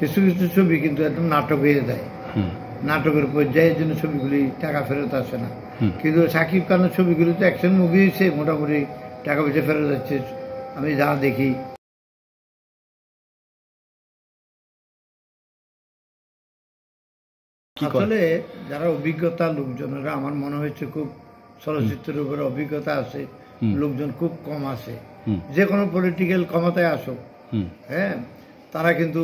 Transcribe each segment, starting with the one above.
কিছু কিছু ছবি কিন্তু একদম নাটক হয়ে যায়, নাটকের পর্যায়ের জন্য ছবিগুলি টাকা ফেরত আসে না। কিন্তু শাকিব খানের ছবিগুলি তো অ্যাকশন মুভি হয়েছে, মোটামুটি টাকা পয়সা ফেরত যাচ্ছে আমি যা দেখি। আসলে যারা অভিজ্ঞতা লোকজনেরা আমার মনে হয়েছে খুব চলচ্চিত্রের উপরে অভিজ্ঞতা আছে, লোকজন খুব কম আছে। যে কোনো পলিটিক্যাল ক্ষমতায় আসুক, হ্যাঁ, তারা কিন্তু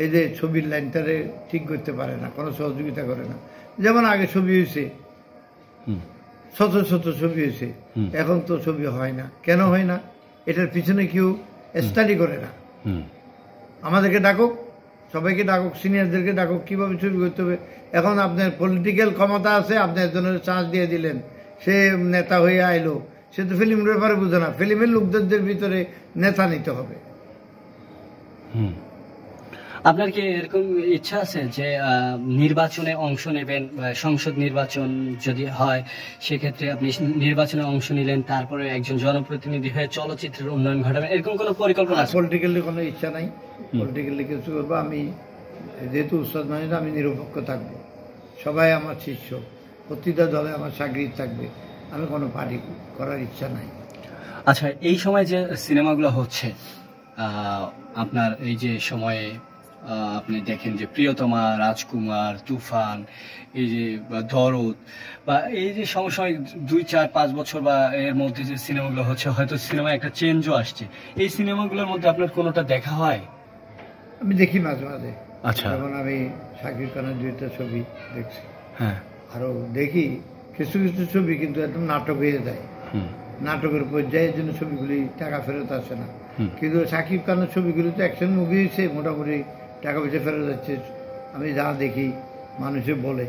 এই যে ছবির লাইনটারে ঠিক করতে পারে না, কোনো সহযোগিতা করে না। যেমন আগে ছবি হয়েছে, শত শত ছবি হয়েছে, এখন তো ছবি হয় না। কেন হয় না? এটার পিছনে কেউ স্টাডি করে না। আমাদেরকে ডাকুক, সবাইকে ডাকুক, সিনিয়রদেরকে ডাকুক, কীভাবে ছবি করতে হবে। এখন আপনার পলিটিক্যাল ক্ষমতা আছে, আপনি একজনের চান্স দিয়ে দিলেন, সে নেতা হয়ে আইলো, সে তো ফিল্মের ব্যাপারে বুঝে না। ফিল্মের লোকদের ভিতরে নেতা নিতে হবে। আপনার কি এরকম ইচ্ছা আছে যে নির্বাচনে অংশ নেবেন? সংসদ নির্বাচন যদি হয় সেক্ষেত্রে আপনি নির্বাচনে অংশ নিলেন, তারপরে একজন জনপ্রতিনিধি হয়ে চলচ্চিত্রের উন্নয়ন ঘটাবেন, এরকম কোনো পরিকল্পনা আছে? পলিটিক্যালি কোনো ইচ্ছা নাই। পলিটিক্যালি কিছু করবো আমি, যেহেতু উস্তাদ মানে আমি নিরপেক্ষ থাকবো, সবাই আমার শিষ্য, প্রতিটা দলে আমার চাকরি থাকবে, আমি কোনো পার্টি করার ইচ্ছা নাই। আচ্ছা, এই সময় যে সিনেমাগুলো হচ্ছে, আপনার এই যে সময়ে আপনি দেখেন যে প্রিয়তমা, রাজকুমার, তুফান, এই যে দরদ, বা এই যে সময় 2, 4, 5 বছর বা এর মধ্যে যে সিনেমাগুলো হচ্ছে, হয়তো সিনেমায় একটা চেঞ্জও আসছে, এই সিনেমাগুলোর মধ্যে আপনার কোনোটা দেখা হয়? আমি দেখি মাঝে মাঝে। আচ্ছা, যেমন আমি শাকিব খানের 2টা ছবি দেখছি, হ্যাঁ, আরো দেখি। কিছু কিছু ছবি কিন্তু একদম নাটক হয়ে যায়, নাটকের পর্যায়ের জন্য ছবিগুলি টাকা ফেরত আসে না। কিন্তু শাকিব খানের ছবিগুলি তো অ্যাকশন মুভি হয়েছে, মোটামুটি টাকা পয়সা ফেরত যাচ্ছে আমি যা দেখি, মানুষে বলে।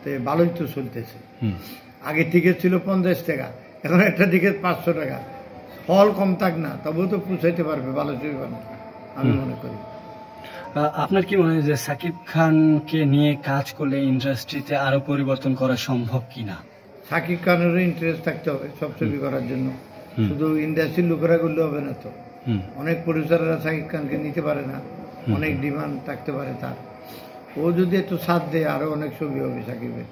তো ভালোই তো চলতেছে। আগে টিকিট ছিল 50 টাকা, এখন একটা টিকিট 500 টাকা। হল কম থাক না, তবুও তো পুষাইতে পারবে ভালো ছবি বানাতে, আমি মনে করি। আপনার কি মনে হয় যে শাকিব খানকে নিয়ে কাজ করলে ইন্ডাস্ট্রিতে আরো পরিবর্তন করা সম্ভব কিনা? শাকিব খানেরও ইন্টারেস্ট থাকতে হবে সব ছবি করার জন্য, শুধু ইন্ডাস্ট্রির লোকেরা করলে হবে না তো। অনেক প্রডিউসাররা শাকিব খানকে নিতে পারে না, অনেক ডিমান্ড থাকতে পারে তার। ও যদি একটু সাথ দেয়, আরো অনেক ছবি হবে শাকিবের।